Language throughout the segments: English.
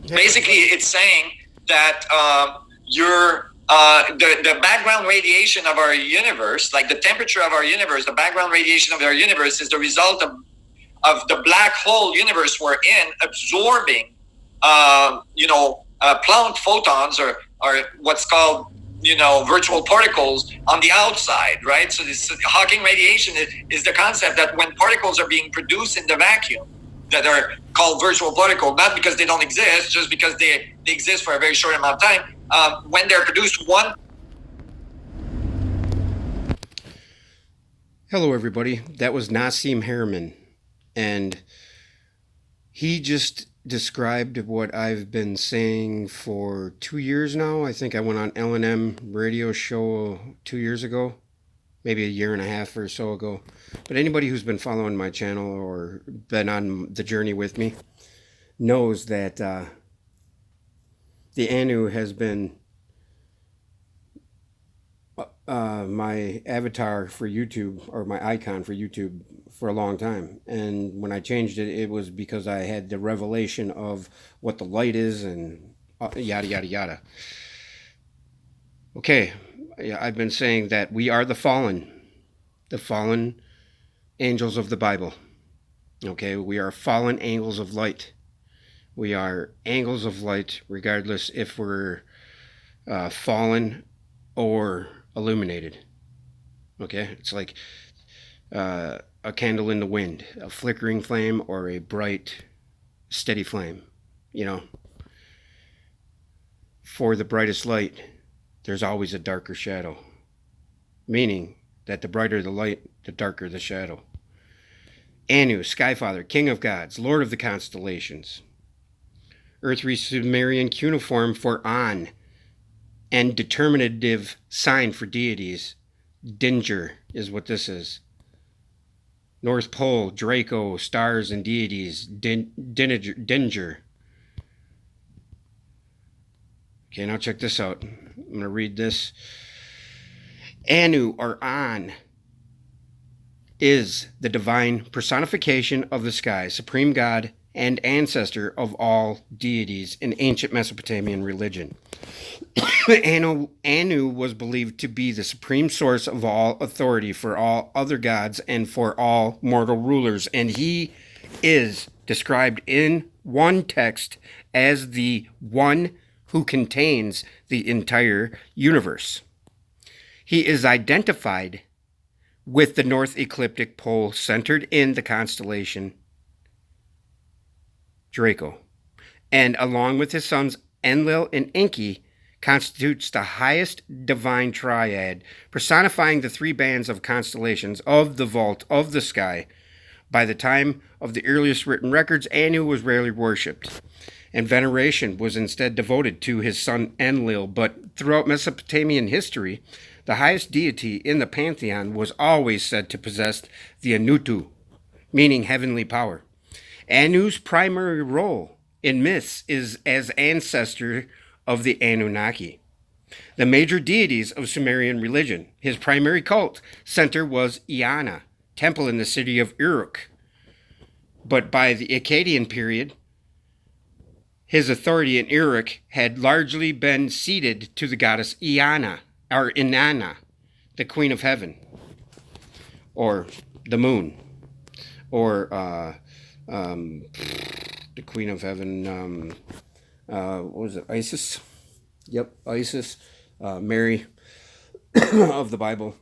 Basically, it's saying that the background radiation of our universe, like the temperature of our universe, the background radiation of our universe is the result of the black hole universe we're in absorbing, Planck photons or what's called, virtual particles on the outside, right? So this Hawking radiation is the concept that when particles are being produced in the vacuum, that are called virtual particles, not because they don't exist, just because they exist for a very short amount of time. When they're produced, one. Hello, everybody. That was Nassim Harriman, and he just described what I've been saying for 2 years now. I think I went on L&M radio show 2 years ago, maybe a year and a half or so ago. But anybody who's been following my channel or been on the journey with me knows that the Anu has been my avatar for YouTube, or my icon for YouTube, for a long time. And when I changed it, it was because I had the revelation of what the light is and yada, yada, yada. Okay, I've been saying that we are the fallen angels of the Bible. Okay, we are fallen angels of light. We are angels of light, regardless if we're fallen or illuminated. Okay, it's like a candle in the wind, a flickering flame or a bright, steady flame. For the brightest light, there's always a darker shadow, meaning that the brighter the light, the darker the shadow. Anu, Skyfather, King of Gods, Lord of the Constellations. Earthly Sumerian cuneiform for An, and determinative sign for deities. Dinger is what this is. North Pole, Draco, stars and deities. Dinger. Okay, now check this out. I'm going to read this. Anu, or An, is the divine personification of the sky, supreme god and ancestor of all deities in ancient Mesopotamian religion. Anu was believed to be the supreme source of all authority for all other gods and for all mortal rulers, and he is described in one text as the one who contains the entire universe. He is identified with the North Ecliptic Pole centered in the constellation Draco, and along with his sons Enlil and Enki, constitutes the highest divine triad, personifying the three bands of constellations of the vault of the sky. By the time of the earliest written records, Anu was rarely worshipped, and veneration was instead devoted to his son Enlil. But throughout Mesopotamian history, the highest deity in the pantheon was always said to possess the Anutu, meaning heavenly power. Anu's primary role in myths is as ancestor of the Anunnaki, the major deities of Sumerian religion. His primary cult center was Iana, temple in the city of Uruk. But by the Akkadian period, his authority in Uruk had largely been ceded to the goddess Iana, or Inanna, the queen of heaven, or the moon, or the queen of heaven, what was it, Isis? Yep, Isis, Mary of the Bible.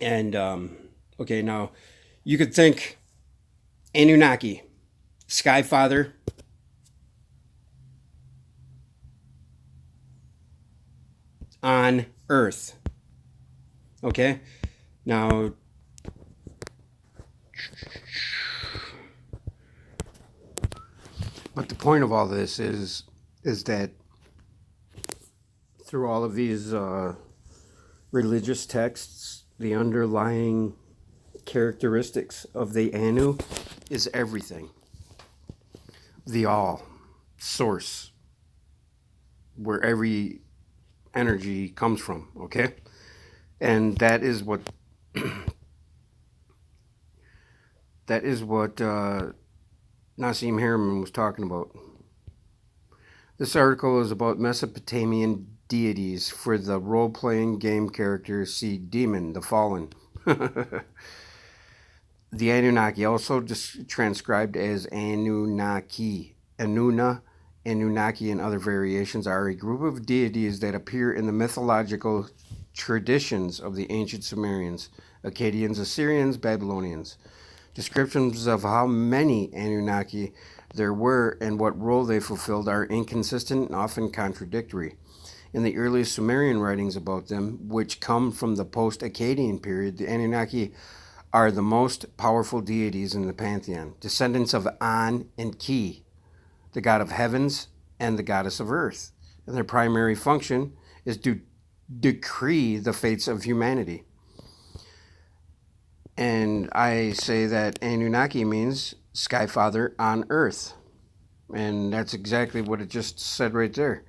And, okay, now, you could think Anunnaki, Skyfather, on Earth. Okay, now, but the point of all this is that through all of these religious texts, the underlying characteristics of the Anu is everything. The all, source, where every energy comes from, okay? And that is what Nassim Harriman was talking about. This article is about Mesopotamian deities. For the role playing game character, see Demon, the Fallen. The Anunnaki, also transcribed as Anunnaki, Anuna, Anunnaki, and other variations, are a group of deities that appear in the mythological traditions of the ancient Sumerians, Akkadians, Assyrians, Babylonians. Descriptions of how many Anunnaki there were and what role they fulfilled are inconsistent and often contradictory. In the earliest Sumerian writings about them, which come from the post-Akkadian period, the Anunnaki are the most powerful deities in the pantheon, descendants of An and Ki, the god of heavens and the goddess of earth. And their primary function is to decree the fates of humanity. And I say that Anunnaki means Sky Father on earth. And that's exactly what it just said right there.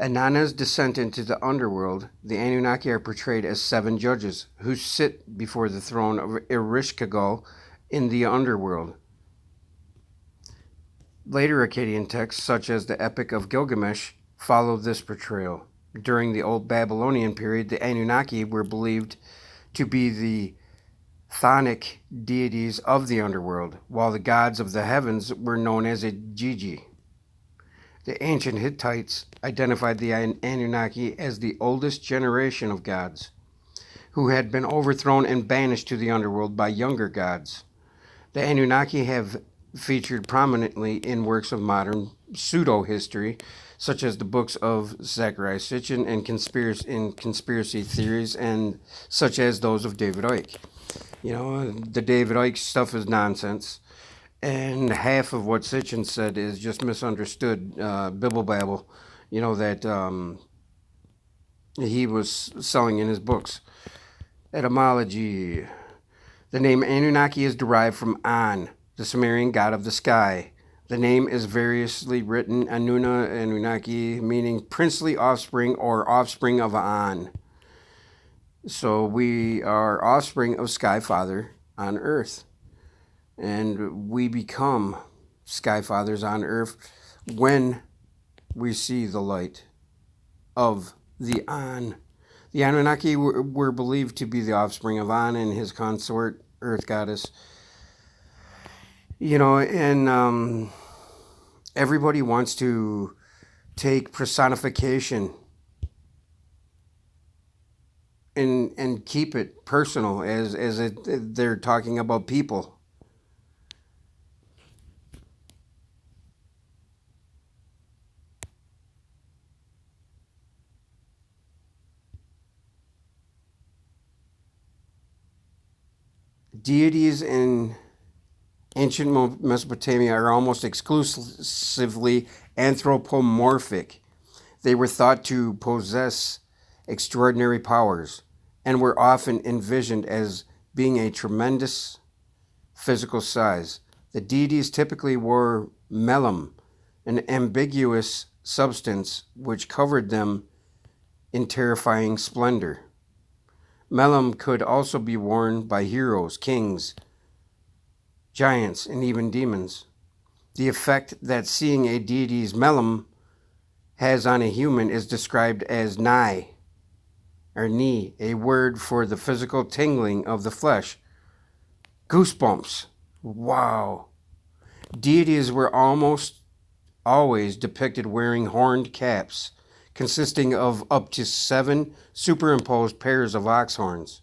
Inanna's descent into the underworld, the Anunnaki are portrayed as 7 judges who sit before the throne of Ereshkigal in the underworld. Later Akkadian texts, such as the Epic of Gilgamesh, follow this portrayal. During the Old Babylonian period, the Anunnaki were believed to be the chthonic deities of the underworld, while the gods of the heavens were known as Gigi. The ancient Hittites identified the Anunnaki as the oldest generation of gods, who had been overthrown and banished to the underworld by younger gods. The Anunnaki have featured prominently in works of modern pseudo-history, such as the books of Zecharia Sitchin and conspiracy theories, and such as those of David Icke. You know, the David Icke stuff is nonsense. And half of what Sitchin said is just misunderstood Bibble Babble, you know, that he was selling in his books. Etymology. The name Anunnaki is derived from An, the Sumerian god of the sky. The name is variously written Anuna, Anunnaki, meaning princely offspring or offspring of An. So we are offspring of Sky Father on earth. And we become Sky Fathers on earth when we see the light of the An. The Anunnaki were believed to be the offspring of An and his consort, Earth Goddess. You know, and everybody wants to take personification and keep it personal as they're talking about people. Deities in ancient Mesopotamia are almost exclusively anthropomorphic. They were thought to possess extraordinary powers and were often envisioned as being a tremendous physical size. The deities typically wore melum, an ambiguous substance which covered them in terrifying splendor. Melum could also be worn by heroes, kings, giants, and even demons. The effect that seeing a deity's melum has on a human is described as nigh, or knee, a word for the physical tingling of the flesh. Goosebumps. Wow. Deities were almost always depicted wearing horned caps, consisting of up to 7 superimposed pairs of ox horns.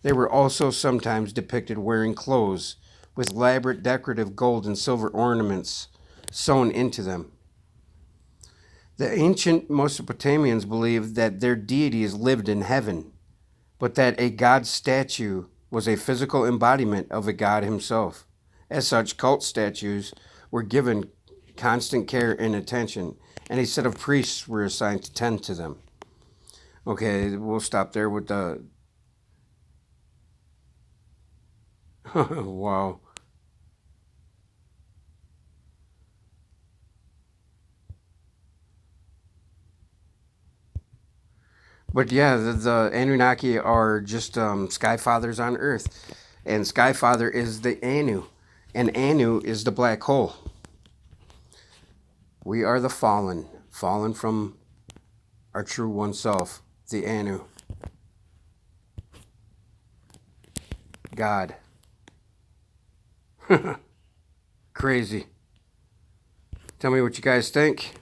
They were also sometimes depicted wearing clothes with elaborate decorative gold and silver ornaments sewn into them. The ancient Mesopotamians believed that their deities lived in heaven, but that a god statue was a physical embodiment of a god himself. As such, cult statues were given constant care and attention, and a set of priests were assigned to tend to them. Okay, we'll stop there with the... Wow. But yeah, the Anunnaki are just Sky Fathers on Earth. And Sky Father is the Anu. And Anu is the black hole. We are the fallen, fallen from our true oneself, the Anu, God. Crazy. Tell me what you guys think.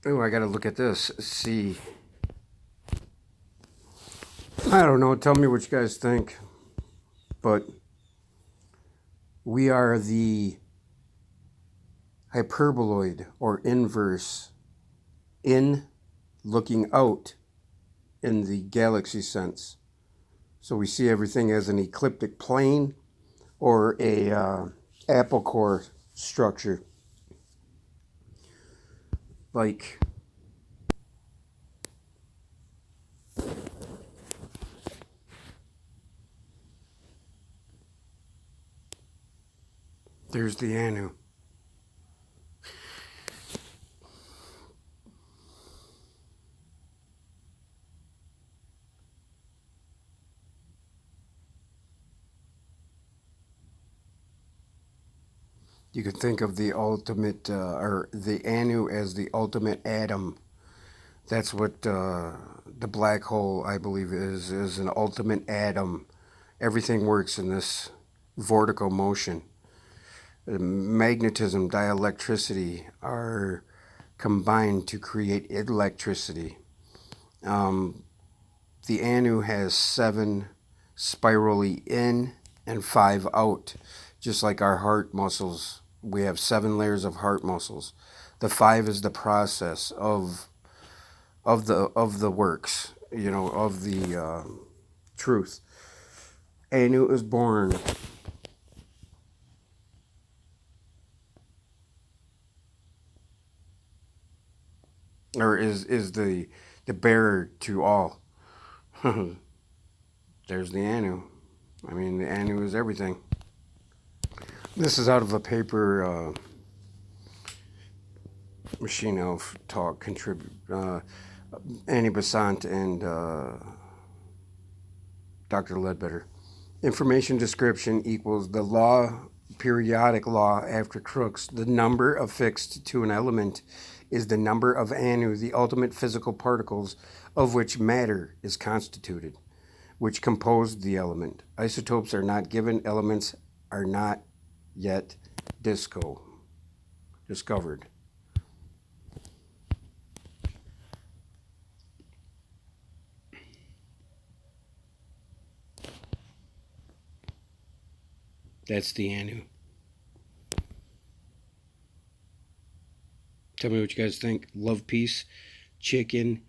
Oh, I gotta look at this. See. I don't know. Tell me what you guys think. But we are the hyperboloid or inverse in looking out in the galaxy sense. So we see everything as an ecliptic plane or a apple core structure. Like there's the Anu. You could think of the ultimate, or the Anu as the ultimate atom. That's what the black hole, I believe, is an ultimate atom. Everything works in this vortical motion. Magnetism, dielectricity are combined to create electricity. The Anu has 7 spirally in and 5 out, just like our heart muscles. We have 7 layers of heart muscles. The 5 is the process of the works, of the truth. Anu is born. Or is the bearer to all. There's the Anu. I mean, the Anu is everything. This is out of a paper, Machine Elf Talk, Annie Besant and Dr. Ledbetter. Information description equals the law, periodic law after Crookes. The number affixed to an element is the number of Anu, the ultimate physical particles of which matter is constituted, which compose the element. Isotopes are not given. Elements are not yet discovered. That's the Anu. Tell me what you guys think. Love, peace, chicken,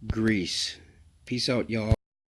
grease. Peace out, y'all.